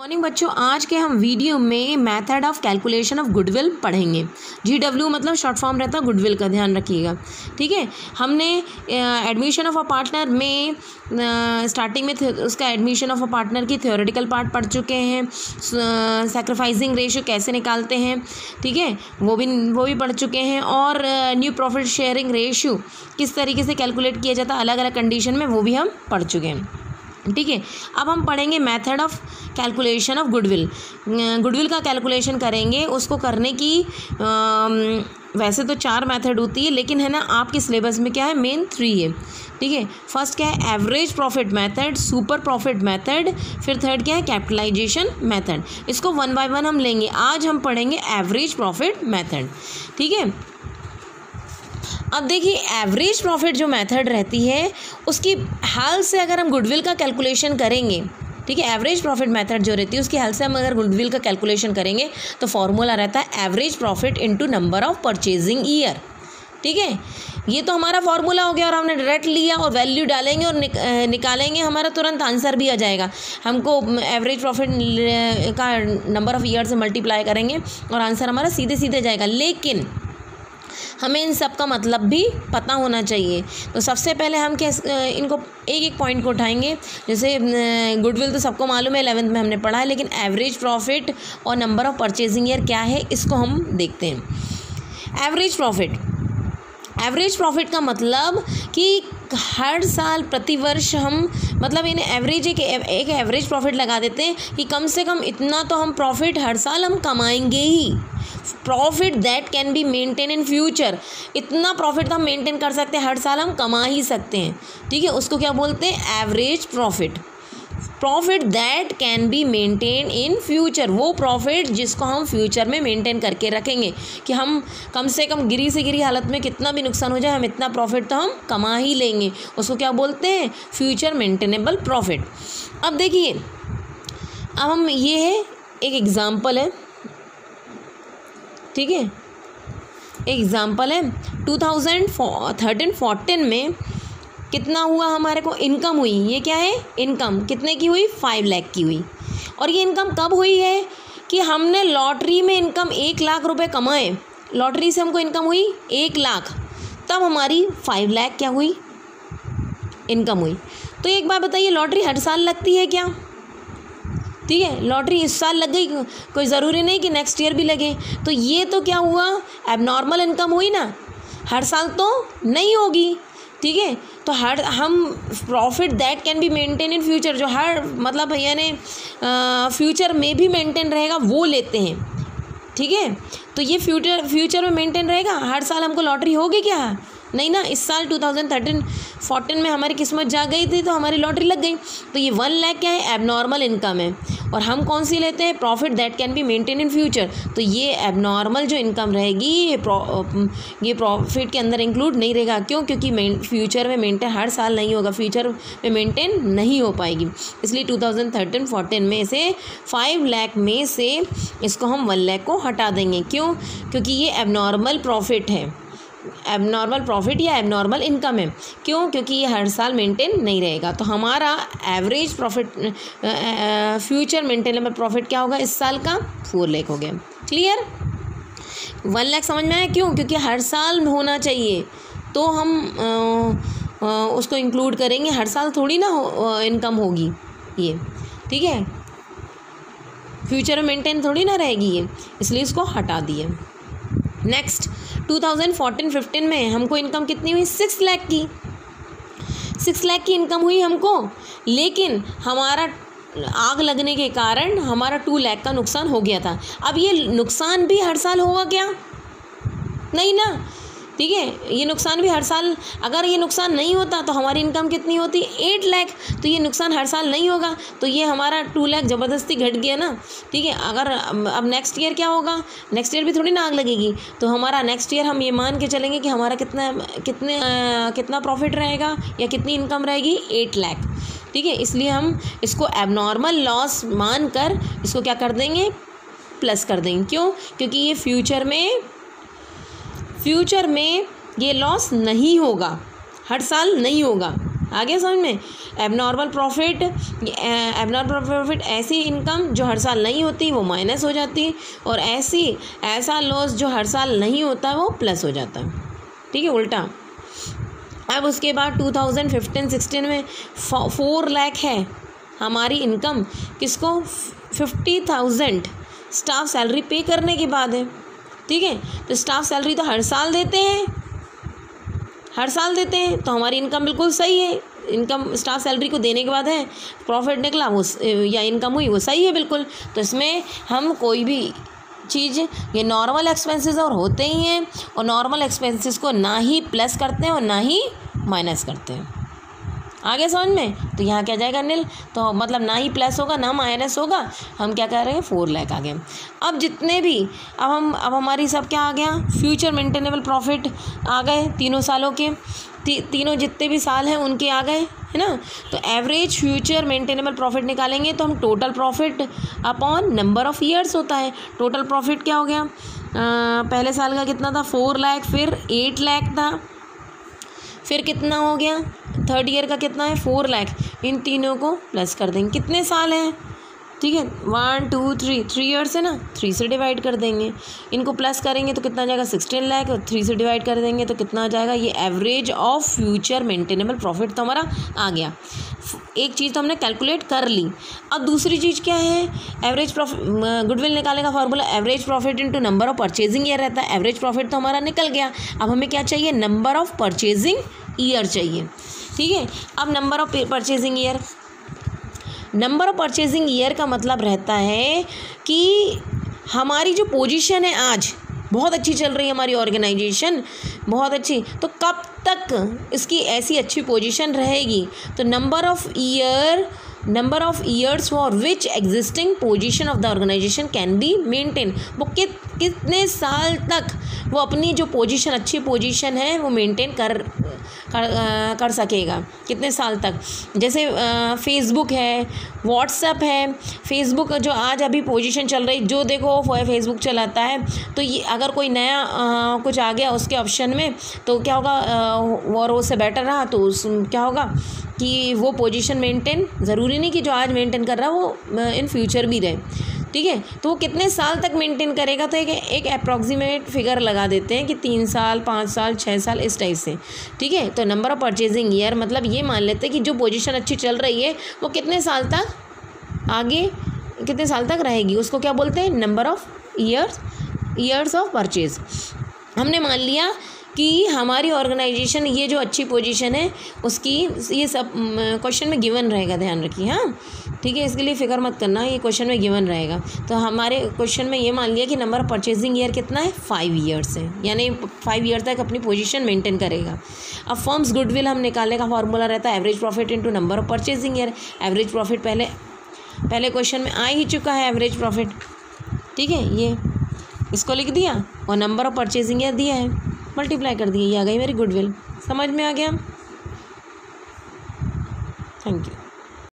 Morning बच्चों, आज के हम वीडियो में method of calculation of goodwill पढ़ेंगे। GW मतलब शॉर्ट फॉर्म रहता है गुडविल का, ध्यान रखिएगा। ठीक है, हमने एडमिशन ऑफ अ पार्टनर में स्टार्टिंग में उसका एडमिशन ऑफ अ पार्टनर की थ्योरेटिकल पार्ट पढ़ चुके हैं। सैक्रिफाइसिंग रेशियो कैसे निकालते हैं, ठीक है, वो भी पढ़ चुके हैं। और न्यू प्रॉफिट शेयरिंग रेशियो किस तरीके से कैलकुलेट किया जाता है अलग अलग कंडीशन में, वो भी हम पढ़ चुके हैं। ठीक है, अब हम पढ़ेंगे method of calculation of goodwill. Goodwill का कैलकुलेशन करेंगे। उसको करने की वैसे तो 4 मेथड होती है, लेकिन है ना आपके सिलेबस में क्या है, मेन 3 है। ठीक है, फर्स्ट क्या है, average profit method, super profit method, फिर थर्ड क्या है, कैपिटलाइजेशन मेथड। इसको 1 बाय 1 हम लेंगे। आज हम पढ़ेंगे एवरेज प्रॉफिट मेथड। ठीक है, अब देखिए एवरेज प्रॉफिट जो मेथड रहती है उसकी हेल्प से अगर हम गुडविल का कैलकुलेशन करेंगे, ठीक है, एवरेज प्रॉफिट मेथड जो रहती है उसकी हेल्प से हम अगर गुडविल का कैलकुलेशन करेंगे तो फॉर्मूला रहता है average profit into number of purchasing year. ठीक है, ये तो हमारा फॉर्मूला हो गया और हमने डायरेक्ट लिया और वैल्यू डालेंगे और निकालेंगे, हमारा तुरंत आंसर भी आ जाएगा। हमको एवरेज प्रॉफिट का नंबर ऑफ ईयर से मल्टीप्लाई करेंगे और आंसर हमारा सीधे सीधे जाएगा। लेकिन हमें इन सब का मतलब भी पता होना चाहिए। तो सबसे पहले हम इनको एक एक पॉइंट को उठाएंगे। जैसे गुडविल तो सबको मालूम है, 11th में हमने पढ़ा है, लेकिन एवरेज प्रॉफिट और नंबर ऑफ परचेजिंग ईयर क्या है इसको हम देखते हैं। एवरेज प्रॉफिट का मतलब कि हर साल प्रतिवर्ष हम मतलब इन्हें एवरेज एक एवरेज प्रॉफिट लगा देते हैं कि कम से कम इतना तो हम प्रॉफिट हर साल हम कमाएंगे ही। Profit that can be maintain in future, इतना प्रॉफिट तो हम मेंटेन कर सकते हैं, हर साल हम कमा ही सकते हैं। ठीक है, उसको क्या बोलते हैं, average profit. Profit that can be maintain in future, वो प्रॉफिट जिसको हम फ्यूचर में मेंटेन करके रखेंगे कि हम कम से कम गिरी से गिरी हालत में कितना भी नुकसान हो जाए हम इतना प्रॉफिट तो हम कमा ही लेंगे। उसको क्या बोलते हैं, फ्यूचर मेंटेनेबल प्रॉफिट। अब देखिए, अब हम ये है एक एग्जाम्पल है। ठीक है, एग्जाम्पल है 2013-14 में कितना हुआ हमारे को इनकम हुई। ये क्या है, इनकम कितने की हुई, 5 लाख की हुई। और ये इनकम कब हुई है कि हमने लॉटरी में इनकम 1 लाख रुपए कमाए, लॉटरी से हमको इनकम हुई 1 लाख, तब हमारी 5 लाख क्या हुई, इनकम हुई। तो एक बात बताइए, लॉटरी हर साल लगती है क्या? ठीक है, लॉटरी इस साल लग गई, कोई ज़रूरी नहीं कि नेक्स्ट ईयर भी लगे। तो ये तो क्या हुआ, एबनॉर्मल इनकम हुई ना, हर साल तो नहीं होगी। ठीक है, तो हम profit that can be maintain in future, जो हर मतलब यानी फ्यूचर में भी मेंटेन रहेगा वो लेते हैं। ठीक है, तो ये फ्यूचर में मेंटेन रहेगा, हर साल हमको लॉटरी होगी क्या, नहीं ना। इस साल 2013-14 में हमारी किस्मत जा गई थी तो हमारी लॉटरी लग गई। तो ये 1 लाख क्या है, एबनॉर्मल इनकम है। और हम कौन सी लेते हैं, profit that can be maintain in future. तो ये एबनॉर्मल जो इनकम रहेगी ये प्रॉफिट के अंदर इंक्लूड नहीं रहेगा। क्यों, क्योंकि फ्यूचर में मेंटेन हर साल नहीं होगा, फ्यूचर में मेंटेन नहीं हो पाएगी। इसलिए 2013-14 में से 5 लाख में से इसको हम 1 लाख को हटा देंगे। क्यों, क्योंकि ये एबनॉर्मल प्रॉफिट है, एबनॉर्मल प्रॉफिट या एबनॉर्मल इनकम है। क्यों, क्योंकि ये हर साल मेंटेन नहीं रहेगा। तो हमारा average profit future maintainable profit क्या होगा इस साल का, 4 लाख हो गया। क्लियर, 1 लाख समझ में आया। क्यों, क्योंकि हर साल होना चाहिए तो हम उसको इंक्लूड करेंगे, हर साल थोड़ी ना इनकम होगी ये। ठीक है, फ्यूचर में मेंटेन थोड़ी ना रहेगी ये, इसलिए इसको हटा दिए। नेक्स्ट 2014-15 में हमको इनकम कितनी हुई, 6 लाख की। 6 लाख की इनकम हुई हमको, लेकिन हमारा आग लगने के कारण हमारा 2 लाख का नुकसान हो गया था। अब ये नुकसान भी हर साल होगा क्या, नहीं ना। ठीक है, ये नुकसान भी हर साल, अगर ये नुकसान नहीं होता तो हमारी इनकम कितनी होती, 8 लाख। तो ये नुकसान हर साल नहीं होगा, तो ये हमारा 2 लाख ज़बरदस्ती घट गया ना। ठीक है, अगर अब नेक्स्ट ईयर क्या होगा, नेक्स्ट ईयर भी थोड़ी ना आग लगेगी। तो हमारा नेक्स्ट ईयर हम ये मान के चलेंगे कि हमारा कितना प्रॉफिट रहेगा या कितनी इनकम रहेगी, 8 लाख। ठीक है, इसलिए हम इसको एबनॉर्मल लॉस मान कर इसको क्या कर देंगे, प्लस कर देंगे। क्यों, क्योंकि ये फ्यूचर में ये लॉस नहीं होगा, हर साल नहीं होगा। आ गया समझ में। एबनॉर्मल प्रॉफिट ऐसी इनकम जो हर साल नहीं होती वो माइनस हो जाती है, और ऐसा लॉस जो हर साल नहीं होता वो प्लस हो जाता है। ठीक है, उल्टा। अब उसके बाद 2015-16 में 4 लाख है हमारी इनकम, किसको? 50,000 स्टाफ सैलरी पे करने के बाद है। ठीक है, तो स्टाफ सैलरी तो हर साल देते हैं, तो हमारी इनकम बिल्कुल सही है। इनकम स्टाफ सैलरी को देने के बाद है, प्रॉफिट निकला वो या इनकम हुई वो सही है बिल्कुल। तो इसमें हम कोई भी चीज़, ये नॉर्मल एक्सपेंसेस और होते ही हैं, और नॉर्मल एक्सपेंसेस को ना ही प्लस करते हैं और ना ही माइनस करते हैं। आगे समझ में। तो यहाँ क्या जाएगा? नील। तो मतलब ना ही प्लस होगा ना माइनस होगा। हम क्या कर रहे हैं? 4 लाख आ गए। अब जितने भी अब हमारी सब क्या आ गया? फ्यूचर मेंटेनेबल प्रॉफिट आ गए तीनों सालों के, तीनों जितने भी साल हैं उनके आ गए, है ना। तो एवरेज फ्यूचर मेंटेनेबल प्रॉफिट निकालेंगे तो हम total profit upon number of years होता है। टोटल प्रॉफिट क्या हो गया? पहले साल का कितना था? 4 लाख, फिर 8 लाख था, फिर कितना हो गया? थर्ड ईयर का कितना है? 4 लाख। इन तीनों को प्लस कर देंगे। कितने साल हैं? ठीक है, 1 2 3 ईयर्स है ना, 3 से डिवाइड कर देंगे। इनको प्लस करेंगे तो कितना जाएगा? 16 लाख, और 3 से डिवाइड कर देंगे तो कितना आ जाएगा? ये average of future maintainable profit तो हमारा आ गया। एक चीज़ तो हमने कैलकुलेट कर ली। अब दूसरी चीज़ क्या है? एवरेज प्रॉफिट, गुडविल निकालने का formula average profit into number of purchasing year रहता है। एवरेज प्रॉफिट तो हमारा निकल गया। अब हमें क्या चाहिए? नंबर ऑफ परचेजिंग ईयर चाहिए। ठीक है, अब number of purchasing year, number of purchasing year का मतलब रहता है कि हमारी जो पोजीशन है आज बहुत अच्छी चल रही है, हमारी ऑर्गेनाइजेशन बहुत अच्छी, तो कब तक इसकी ऐसी अच्छी पोजीशन रहेगी? तो number of years for which existing position of the organisation can be maintain. वो कितने साल तक वो अपनी जो पोजीशन, अच्छी पोजीशन है, वो मेंटेन कर सकेगा, कितने साल तक। जैसे फेसबुक है, व्हाट्सएप है। फेसबुक जो आज अभी पोजीशन चल रही, जो देखो वो फेसबुक चलाता है, तो ये अगर कोई नया कुछ आ गया उसके ऑप्शन में तो क्या होगा? और उससे बेटर रहा तो क्या होगा कि वो पोजीशन मेंटेन, ज़रूरी नहीं कि जो आज मेंटेन कर रहा है वो इन फ्यूचर भी रहे। ठीक है, तो वो कितने साल तक मेंटेन करेगा? तो एक अप्रॉक्सीमेट फिगर लगा देते हैं कि 3 साल, 5 साल, 6 साल, इस टाइप से। ठीक है, तो नंबर ऑफ परचेजिंग ईयर मतलब ये मान लेते हैं कि जो पोजीशन अच्छी चल रही है वो कितने साल तक आगे, कितने साल तक रहेगी, उसको क्या बोलते हैं? Number of years of purchase. हमने मान लिया कि हमारी ऑर्गेनाइजेशन, ये जो अच्छी पोजीशन है उसकी, ये सब क्वेश्चन में गिवन रहेगा, ध्यान रखिए। हाँ, ठीक है, इसके लिए फिक्र मत करना, ये क्वेश्चन में गिवन रहेगा। तो हमारे क्वेश्चन में ये मान लिया कि नंबर ऑफ परचेजिंग ईयर कितना है? 5 ईयर्स है, यानी 5 ईयर तक अपनी पोजीशन मेंटेन करेगा। अब फर्म्स गुडविल हम निकालने का फॉर्मूला रहता है average profit into number of purchasing year. Average profit पहले क्वेश्चन में आ ही चुका है, एवरेज प्रॉफिट। ठीक है, ये इसको लिख दिया और नंबर ऑफ परचेजिंग ईयर दिया है, मल्टीप्लाई कर दिए, ये आ गई मेरी गुडविल। समझ में आ गया? Thank you.